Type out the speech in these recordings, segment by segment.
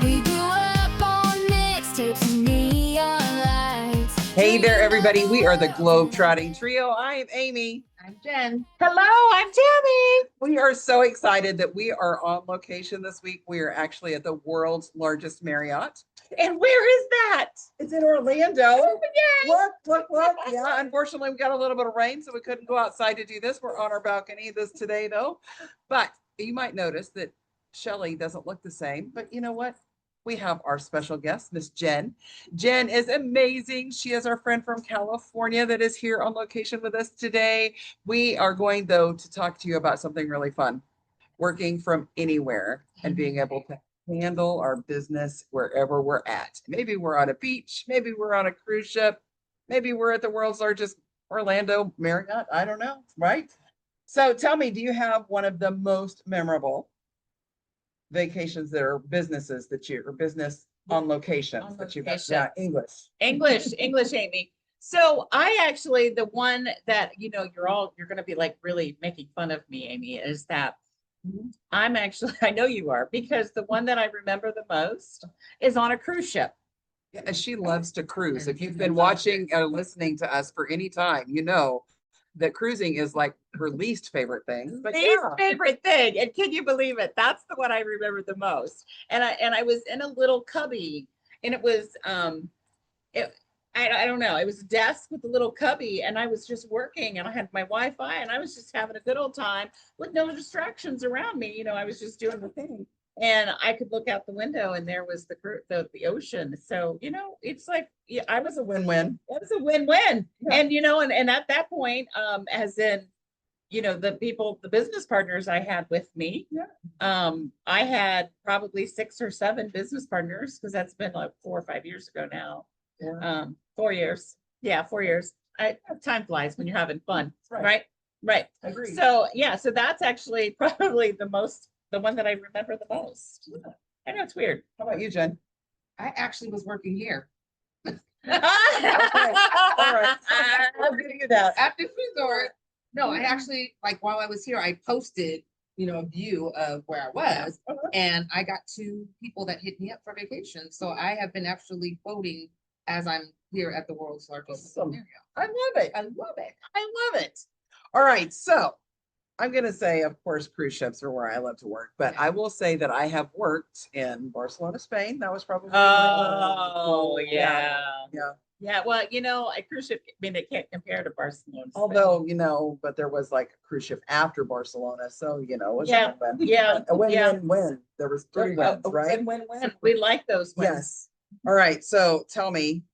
We grew up on mixtapes and neon lights. Hey there, everybody. We are the GlobeTrotting Trio. I am Amy. I'm Jen. Hello, I'm Tammy. We are so excited that we are on location this week. We are actually at the world's largest Marriott. And where is that? It's in Orlando. Oh, yay. Look. Yeah, unfortunately, we got a little bit of rain, so we couldn't go outside to do this. We're on our balcony this today, though. But you might notice that Shelly doesn't look the same. But you know what? We have our special guest, Miss Jenn. Jenn is amazing. She is our friend from California that is here on location with us today. We are going, though, to talk to you about something really fun, working from anywhere and being able to handle our business wherever we're at. Maybe we're on a beach, maybe we're on a cruise ship, maybe we're at the world's largest Orlando Marriott. I don't know, right? So tell me, do you have one of the most memorable vacations that are businesses that you, or business on locations that you've got? Yeah, English. English, Amy. So I actually, the one that, you're going to be like really making fun of me, Amy, is that I'm actually, I know you are, because the one that I remember the most is on a cruise ship. Yeah, and she loves to cruise. If you've been watching or listening to us for any time, you know that cruising is like her least favorite thing. But Least favorite thing. And can you believe it? That's the one I remember the most. And I was in a little cubby, and it was I don't know. It was a desk with a little cubby, and I was just working, and I had my Wi-Fi, and I was just having a good old time with no distractions around me. I was just doing the thing, and I could look out the window, and there was the ocean. So it's like, yeah, I was a win-win. It was a win-win, Yeah. and at that point, as in, the business partners I had with me, I had probably 6 or 7 business partners, because that's been like 4 or 5 years ago now. Yeah. 4 years. Yeah, 4 years. Time flies when you're having fun. Right. Right. Agreed. So that's actually probably the one that I remember the most. Yeah. I know it's weird. How about you, Jen? I actually was working here All right. I'll give you that. at the resort. No, I actually, like, while I was here, I posted, a view of where I was, and I got 2 people that hit me up for vacation. So I have been actually quoting as I'm here at the world's largest Awesome. area. I love it. I love it. All right. So I'm going to say, of course, cruise ships are where I love to work, but I will say that I have worked in Barcelona, Spain. That was probably. Oh, yeah. Yeah. Yeah, well, a cruise ship, it can't compare to Barcelona. Although, but there was like a cruise ship after Barcelona. So, it was Yeah, a win-win. yeah, A win, yeah. win, win. There was 3 wins, right? Win. We like those wins. Yes. All right. So tell me,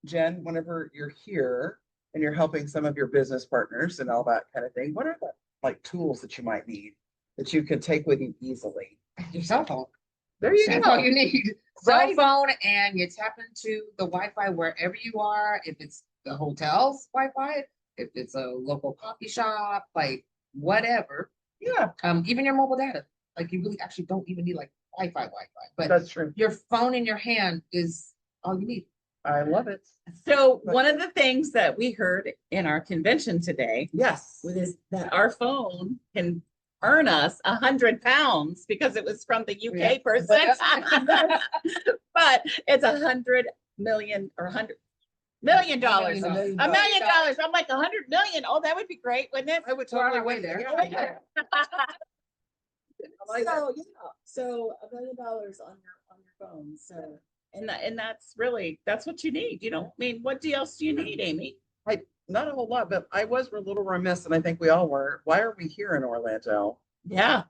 Jen, whenever you're here and you're helping some of your business partners and all that kind of thing, what are the like tools that you might need that you can take with you easily? Your cell phone. There you That's go. all you need. Right. Cell phone, and you tap into the Wi-Fi wherever you are. If it's the hotel's Wi-Fi, if it's a local coffee shop, like whatever. Yeah, Even your mobile data. Like, you really actually don't even need like Wi-Fi, but that's true. your phone in your hand is all you need. I love it. So one of the things that we heard in our convention today Yes. is that our phone can earn us £100 because it was from the UK person. But it's $100 million or $100 million. $1 million. I'm like, 100 million. Oh, that would be great, wouldn't it? I would We're on totally our way wait there. there. So $1 million on your phone. So and that's what you need. What else do you need, Amy? Not a whole lot, but I was a little remiss, and I think we all were. Why are we here in Orlando? Yeah.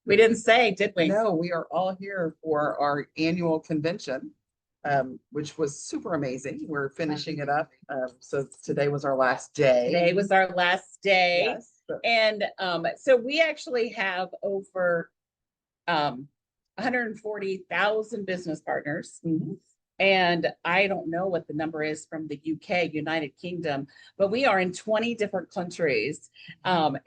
We didn't say, did we? No, we are all here for our annual convention, which was super amazing. We're finishing it up. So today was our last day. Today was our last day. Yes. And so we actually have over 140,000 business partners. Mhm. And I don't know what the number is from the UK, United Kingdom, but we are in 20 different countries. And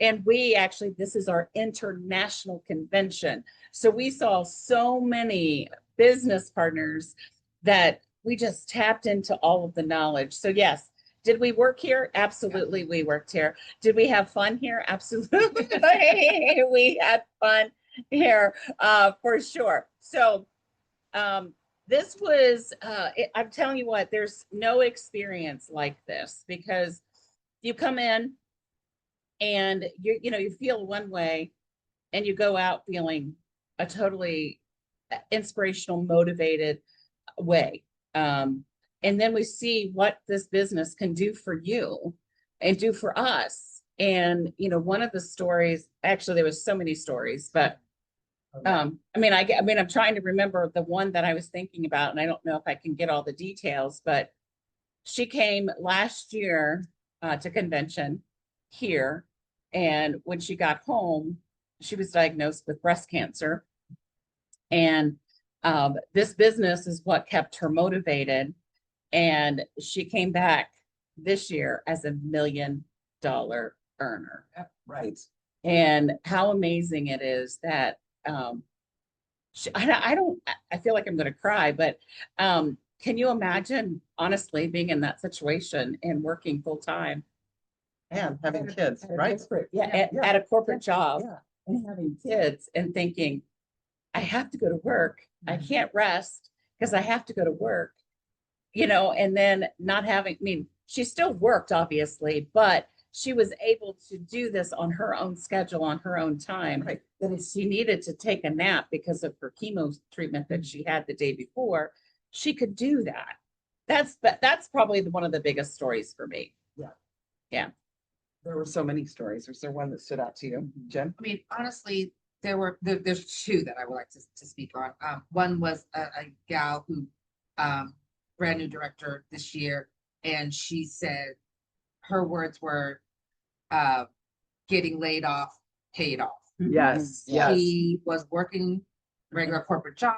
this is our international convention. So we saw so many business partners that we just tapped into all of the knowledge. So yes, did we work here? Absolutely, we worked here. Did we have fun here? Absolutely, we had fun here, for sure. So This was, I'm telling you what, there's no experience like this because you come in and you feel one way and you go out feeling a totally inspirational, motivated way. And then we see what this business can do for you and do for us. And, one of the stories, actually, there was so many stories, but I'm trying to remember the one that I was thinking about, and I don't know if I can get all the details, but she came last year to convention here. And when she got home, she was diagnosed with breast cancer. And this business is what kept her motivated. And she came back this year as $1 million earner. Right. And how amazing it is that I feel like I'm going to cry, but can you imagine honestly being in that situation and working full time? And having kids, At a right? at a corporate job Yeah. and having kids and thinking, I have to go to work. I can't rest because I have to go to work, and then not having, she still worked obviously, but she was able to do this on her own schedule, on her own time. Right. That if she needed to take a nap because of her chemo treatment that she had the day before, she could do that. That's probably one of the biggest stories for me. There were so many stories. Was there one that stood out to you, Jen? I mean, honestly, there's two that I would like to speak on. One was a gal who, brand new director this year, and she said her words were, getting laid off, paid off. Yes, yes. She was working regular corporate job,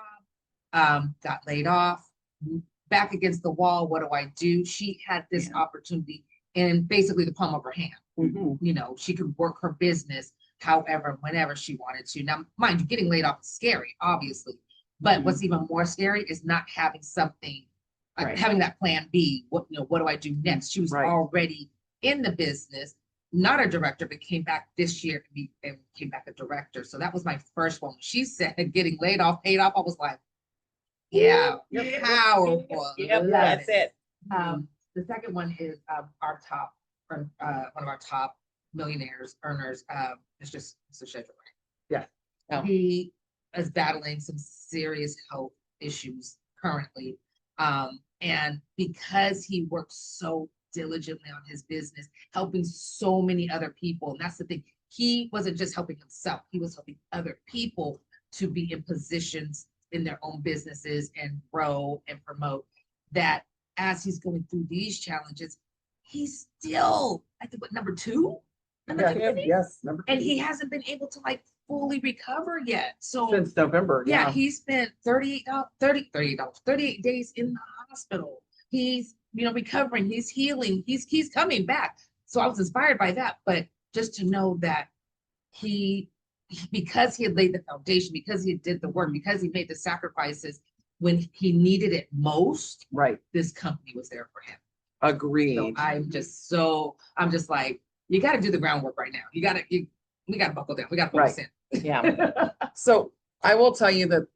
got laid off, back against the wall. What do I do? She had this opportunity in basically the palm of her hand. Mhm. She could work her business however, whenever she wanted to. Now, mind you, getting laid off is scary, obviously. But what's even more scary is not having something, like Right. having that plan B. What do I do next? She was Right. already in the business, not a director, but came back this year and came back a director. So that was my first one. She said getting laid off, paid off. I was like, yeah, powerful. Yep, Love that's it. The second one is our top, one of our top millionaires, earners, it's just Mr. Shedrick. Yeah. Oh. He is battling some serious health issues currently. And because he works so diligently on his business, helping so many other people, and that's the thing, he wasn't just helping himself, he was helping other people to be in positions in their own businesses and grow and promote. That as he's going through these challenges, he's still, I think, what, number two? Number two, maybe? Yes, number And two. he hasn't been able to fully recover yet. So Since November, yeah, he spent 38 days in the hospital. He's, recovering, he's healing, he's coming back. So I was inspired by that. But just to know that because he had laid the foundation, because he did the work, because he made the sacrifices when he needed it most, Right. this company was there for him. Agreed. So I'm just like, you got to do the groundwork right now. We got to buckle down. We got to focus in. Yeah. So I will tell you that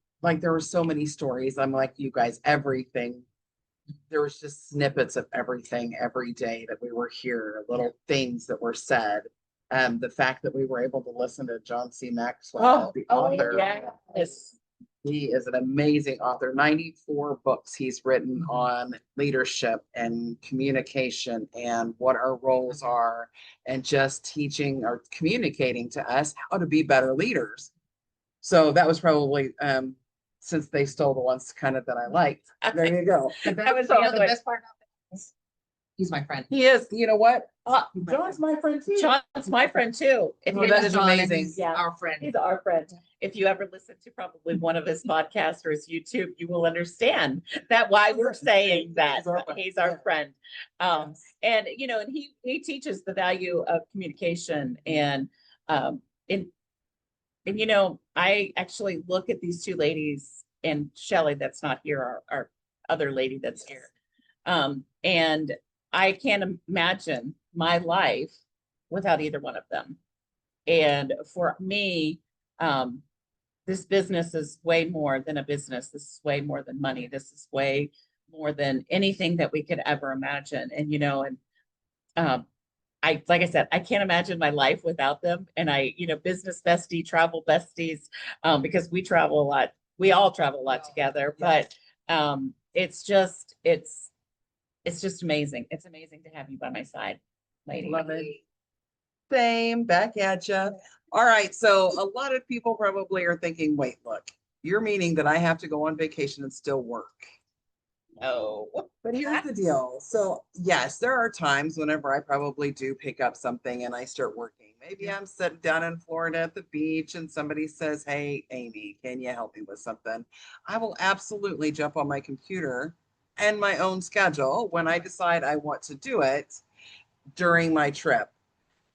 there were so many stories. I'm like you guys, everything. There was just snippets of everything every day that we were here, little things that were said. The fact that we were able to listen to John C. Maxwell, the author. Yes. He is an amazing author. 94 books he's written on leadership and communication and what our roles are, and just teaching or communicating to us how to be better leaders. So that was probably, since they stole the ones kind of that I liked. There you go. The That was best, the other the one. best part about that is he's my friend. He is, you know what? My John's my friend too. John's my friend too. If Oh, you that is John, and amazing. he's Yeah. our friend. He's our friend. If you ever listen to probably one of his podcasts or his YouTube, you will understand that why we're saying that He's our friend. he's our friend. And he teaches the value of communication and I actually look at these two ladies and Shelley that's not here, our other lady that's here. And I can't imagine my life without either one of them. And for me, this business is way more than a business. This is way more than money. This is way more than anything that we could ever imagine. And, um, like I said, I can't imagine my life without them. And business bestie, travel besties, because we travel a lot. We all travel a lot together, but it's just amazing. It's amazing to have you by my side, lady. Love it. Same, back at you. All right, so a lot of people probably are thinking, wait, look, you're meaning that I have to go on vacation and still work. Oh, But here's the deal. So yes, there are times whenever I probably do pick up something and I start working. Maybe I'm sitting down in Florida at the beach and somebody says, hey, Amy, can you help me with something? I will absolutely jump on my computer and my own schedule when I decide I want to do it during my trip.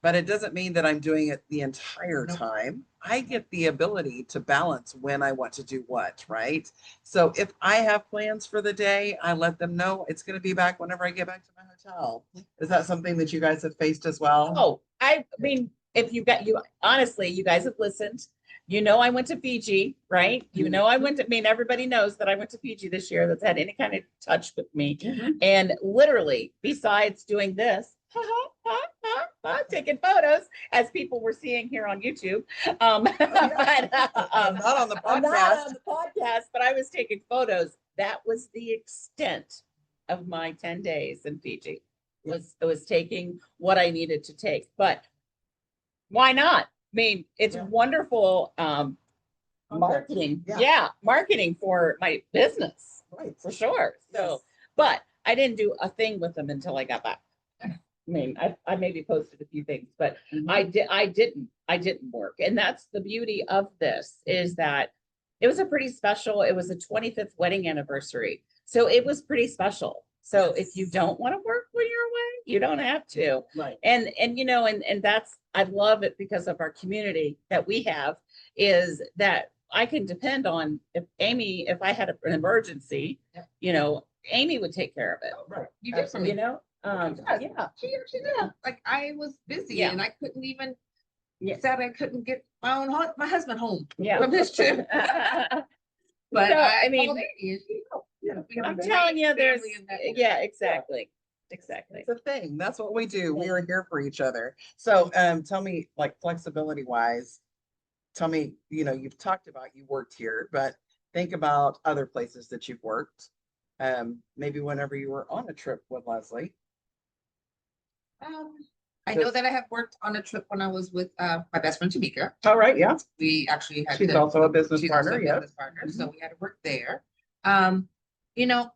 But it doesn't mean that I'm doing it the entire Nope. time. I get the ability to balance when I want to do what, right? So if I have plans for the day, I let them know it's going to be back whenever I get back to my hotel. Is that something that you guys have faced as well? oh, I mean, if honestly, you guys have listened. I went to Fiji, right? Everybody knows that I went to Fiji this year that's had any kind of touch with me. And literally, besides doing this, taking photos, as people were seeing here on YouTube. But, Not on the I'm not podcast. on the podcast, but I was taking photos. That was the extent of my 10 days in Fiji. It was taking what I needed to take. But why not? I mean, it's Yeah. wonderful marketing. Yeah, marketing for my business. Right. For sure. So, but I didn't do a thing with them until I got back. I mean, I maybe posted a few things, but I didn't work. And that's the beauty of this, is that it was it was a 25th wedding anniversary. So it was pretty special. So if you don't want to work when you're away, you don't have to. Right. And that's, I love it because of our community that we have, is that I can depend on if I had an emergency, Amy would take care of it. Right. You did for me. Yeah. She actually did. Like, I was busy Yeah. and I couldn't even, Yeah. sad I couldn't get my husband home Yeah. from his trip. But So, I mean, called Amy and she helped. Yeah. We have a I'm great telling you, there's, family in that yeah, exactly. Exactly. It's a thing. That's what we do. We are here for each other. So tell me, like, flexibility wise, tell me, you've talked about you worked here, but think about other places that you've worked. Maybe whenever you were on a trip with Leslie. I know that I have worked on a trip when I was with my best friend Tamika. All right, yeah. We actually had She's also a business she's partner, also a yeah. business partner, so we had to work there.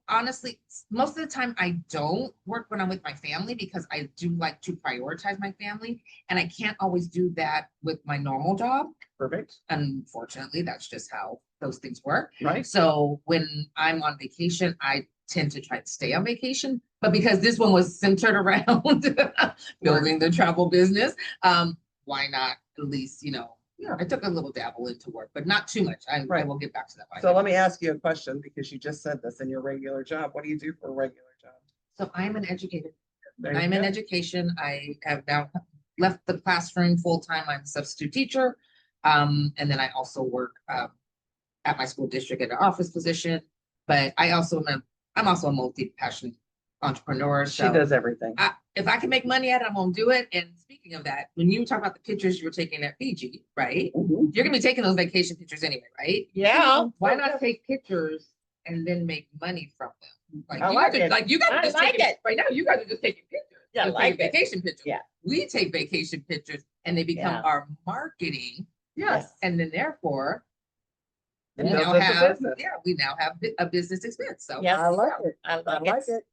Honestly, most of the time I don't work when I'm with my family because I do like to prioritize my family, and I can't always do that with my normal job. Perfect. Unfortunately, that's just how those things work. Right. So when I'm on vacation, I tend to try to stay on vacation. But because this one was centered around building the travel business, why not at least, I took a little dabble into work, but not too much. I will get back to that. So let me ask you a question, because you just said this in your regular job. What do you do for a regular job? So I'm an educator. There you I'm in go. education. I have now left the classroom full-time. I'm a substitute teacher. And then I also work at my school district at an office position. But I'm also a multi-passionate entrepreneur. She does everything. If I can make money at it, I'm gonna do it. And speaking of that, when you talk about the pictures you were taking at Fiji, right? Mhm. You're gonna be taking those vacation pictures anyway, right? Yeah. Why not take pictures and then make money from them? Like, I you like guys are, it. like, you guys are I just like taking, it. right now, you guys are just taking pictures. Yeah, I Just like taking it. vacation pictures. Yeah. We take vacation pictures and they become Yeah. our marketing. Yes. And then therefore, It we builds now us a have, business. we now have a business expense. So Yes. I like it. I I like it.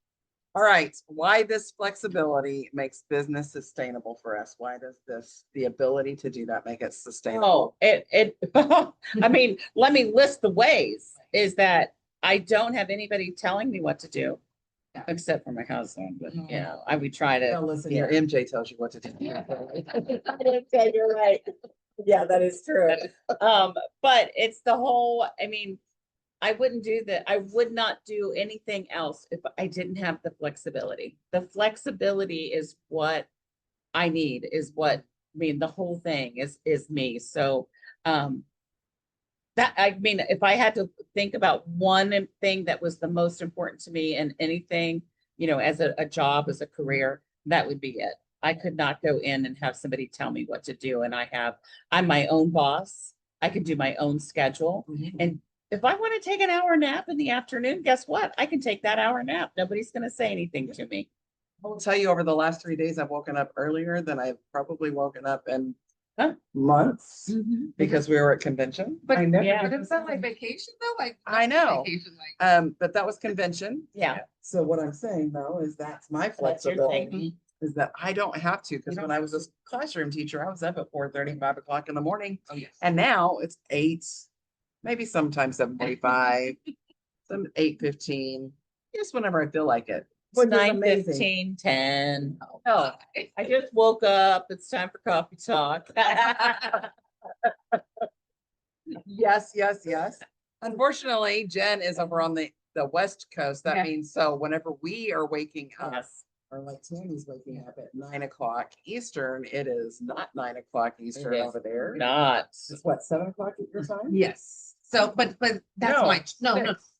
All right. Why this flexibility makes business sustainable for us? Why does the ability to do that make it sustainable? I mean, let me list the ways, is that I don't have anybody telling me what to do, Yeah. except for my husband, but Mhm. I would try to. Now listen, your MJ tells you what to do. You're right. Yeah, that is true. But it's the whole, I wouldn't do that. I would not do anything else if I didn't have the flexibility. The flexibility is what I need, is what, the whole thing is me. So, That, I mean, if I had to think about one thing that was the most important to me in anything, as a job, as a career, that would be it. I could not go in and have somebody tell me what to do. And I'm my own boss. I can do my own schedule. And if I want to take an hour nap in the afternoon, guess what? I can take that hour nap. Nobody's going to say anything to me. I will tell you, over the last 3 days, I've woken up earlier than I've probably woken up in months because we were at convention. But I never Yeah. But it's not like vacation though, like. I know. Vacation, like. But that was convention. Yeah. So what I'm saying though is that's my That's your flexibility, thing. is that I don't have to, because You when don't I was a classroom teacher, I was up at 4:30, 5 o'clock in the morning. Oh, yes. And now it's 8, maybe sometimes 7:45, some 8:15, just whenever I feel like it. Which is 9:15, amazing. 10. Oh, I just woke up. It's time for coffee talk. yes, yes, yes. Unfortunately, Jen is over on the West Coast. That Yeah. means, so whenever we are waking up, Yes. or like Tammy's waking up at 9 o'clock Eastern, it is not 9 o'clock Eastern is over there. Not. It's what, 7 o'clock at your time? Yes. So, but that's No, my, no, 6.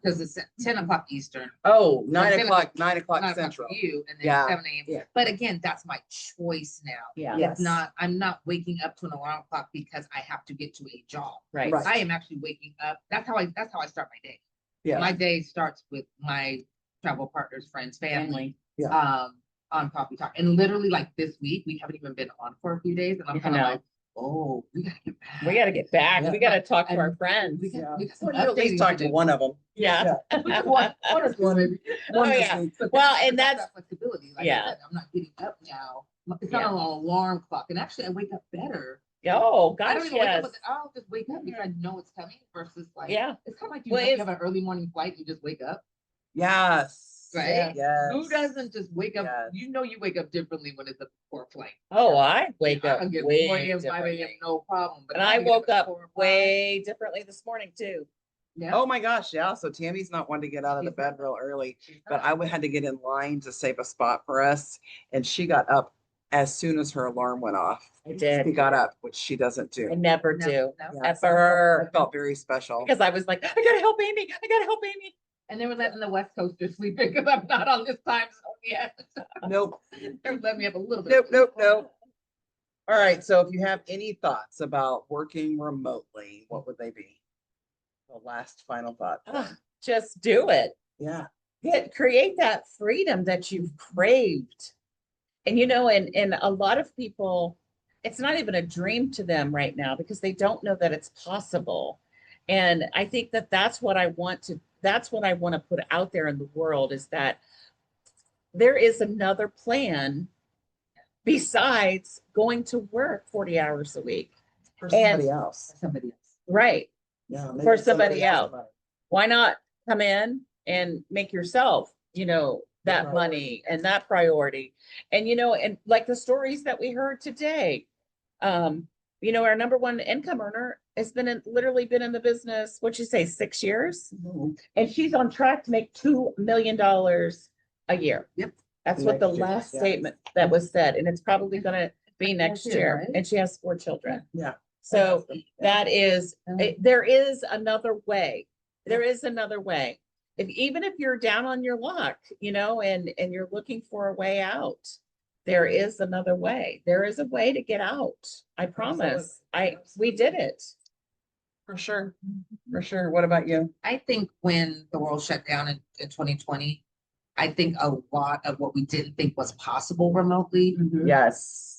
because it's at 10 o'clock Eastern. Oh, 9 10 o'clock, 9 o'clock 9 o'clock Central. for you, and then Yeah, 7 a.m. yeah. But again, that's my choice now. Yeah. Yes. I'm not waking up to an alarm clock because I have to get to a job. Right. Right. I am actually waking up. That's how I start my day. Yeah. My day starts with my travel partners, friends, family, Yeah. on Coffee Talk. And literally like this week, we haven't even been on for a few days. And I'm I kind of know. like, oh, we gotta get back. We got to get back. Yeah. We got to talk to And our friends. We got, we got some Well, you at least updating talk to to do. one of them. Yeah. One or two, maybe. One this yeah. week. But Well, but and that's- that flexibility. Like yeah. I said, I'm not getting up now. It's not Yeah. on an alarm clock. And actually, I wake up better. Oh, I don't gosh, even wake up yes. with it. I'll just wake up because I know it's coming versus like, Yeah. it's kind of like Well, you it's- have an early morning flight, you just wake up. Yes. Right? Yes. Who doesn't just wake up? Yes. You know, you wake up differently when it's a 4 flight. Oh, I wake I up can get way 4 a.m., 5 a.m., differently. no problem. But And if I wake woke at up 4 or 5, way differently this morning too. Yeah. Oh my gosh, yeah. So Tammy's not one to get out of the She's bed not. real early, She's but not. I had to get in line to save a spot for us. And she got up as soon as her alarm went off. I She did. got up, which she doesn't I do. never No, do. no. Yeah, so Ever. I felt very special. Because I was like, I gotta help Amy. I gotta help Amy. And they were letting the West Coasters sleep because I'm not on this time zone yet. Nope, They're letting me have a little bit. nope, nope, nope. All right, so if you have any thoughts about working remotely, what would they be? The last final thought. Ah, just do it. Yeah, Create that freedom that you've craved. And and a lot of people, it's not even a dream to them right now because they don't know that it's possible. And I think that that's what I want to put out there in the world, is that there is another plan besides going to work 40 hours a week. for somebody And- else. Somebody else. Right. Yeah, For maybe somebody else. money. Why not come in and make yourself, that priority. money and that priority? And, and like the stories that we heard today, our number one income earner has literally been in the business, what'd you say, 6 years? Mhm. And she's on track to make $2 million a year. Yep. That's what the Next year, last yeah. statement that was said, and it's probably gonna be next year, year, right? and she has 4 children. Yeah. So that is, there is another way. Yeah. There is another way. Even if you're down on your luck, and you're looking for a way out, there is another way. There is a way to get out. I promise. We did it. For sure, for sure. What about you? I think when the world shut down in 2020, I think a lot of what we didn't think was possible remotely Yes.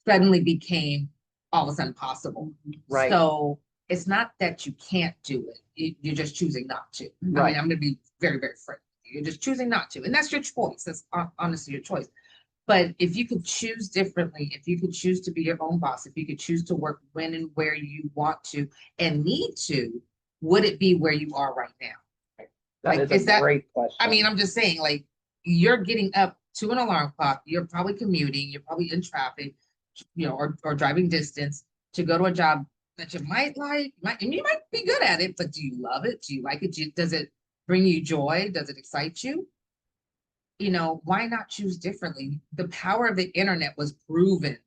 suddenly became all of a sudden possible. Right. So it's not that you can't do it. You're just choosing not to. I Right. mean, I'm going to be very, very frank. You're just choosing not to. And that's your choice. That's honestly your choice. But if you could choose differently, if you could choose to be your own boss, if you could choose to work when and where you want to and need to, would it be where you are right now? That Like, is is a that- great question. I mean, I'm just saying, like, you're getting up to an alarm clock, you're probably commuting, you're probably in traffic, or driving distance to go to a job that you might like, and you might be good at it, but do you love it? Do you like it? Does it bring you joy? Does it excite you? Why not choose differently? The power of the internet was proven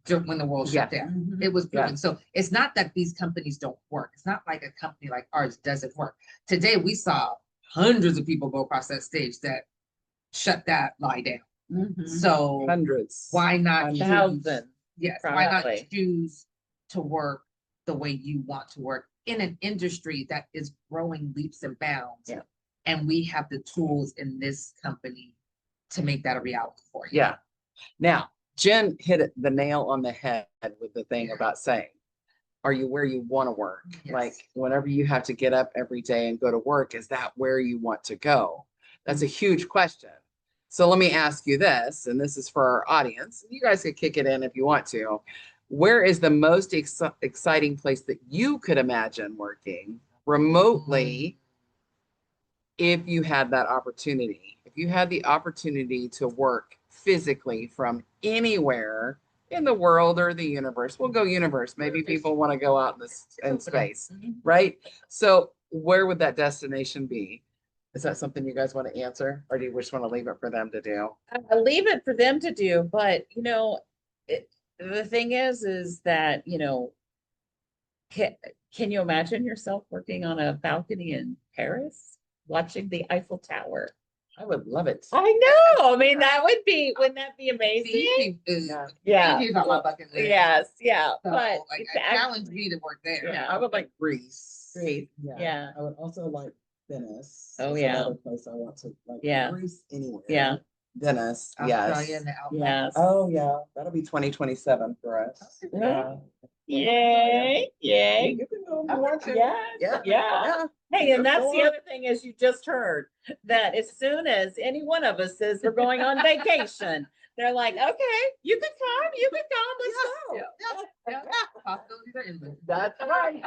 when the world shut down. It was Yeah. booming. So it's not that these companies don't work. It's not like a company like ours doesn't work. Today we saw hundreds of people go across that stage that shut that lie down. So Hundreds. why not choose, Thousands. yes, why not probably. choose to work the way you want to work in an industry that is growing leaps and bounds? Yeah. And we have the tools in this company to make that a reality for you. Yeah. Now, Jen hit the nail on the head with the thing about saying, are you where you want to work? Yes. Like whenever you have to get up every day and go to work, is that where you want to go? That's a huge question. So let me ask you this, and this is for our audience. You guys can kick it in if you want to. Where is the most exciting place that you could imagine working remotely if you had that opportunity? If you had the opportunity to work physically from anywhere in the world or the universe, we'll go universe. Maybe people want to go out in space, right? So where would that destination be? Is that something you guys want to answer, or do you just want to leave it for them to do? I leave it for them to do, but the thing is that, can you imagine yourself working on a balcony in Paris, watching the Eiffel Tower? I would love it. I know. I mean, wouldn't that be amazing? Fiji is, Yeah. Fiji's on my bucket list. Yes, yeah. So, But like, it's I challenge me to work there. Yeah. I would like Greece. Greece, yeah. I would also like Venice. Oh, is yeah. Another place I want to like. Yeah. Greece anywhere. Yeah. Venice. Australia Yes. and the Alps. Yes. Oh yeah, that'll be 2027 for us. Yeah. Yay, yay. You can go if you want to. Yes, Yeah. yeah. Hey, and Go that's the on. other thing, as you just heard, that as soon as any one of us says we're going on vacation, they're like, okay, you can come, let's go. Yeah. Possibilities are endless. That's right.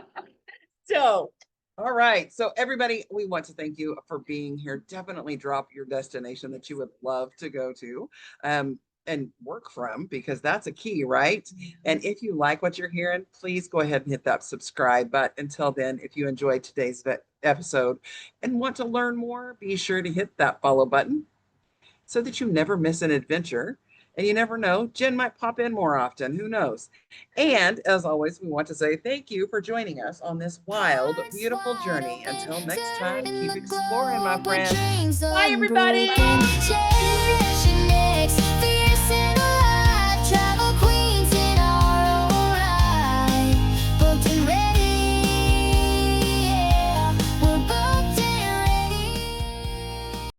So, All right. So everybody, we want to thank you for being here. Definitely drop your destination that you would love to go to and work from, because that's a key, right? And if you like what you're hearing, please go ahead and hit that subscribe button. Until then, if you enjoyed today's episode and want to learn more, be sure to hit that follow button so that you never miss an adventure. And you never know, Jen might pop in more often. Who knows? And as always, we want to say thank you for joining us on this wild, beautiful journey. Until next time, keep exploring, my friend. Bye, everybody. Generation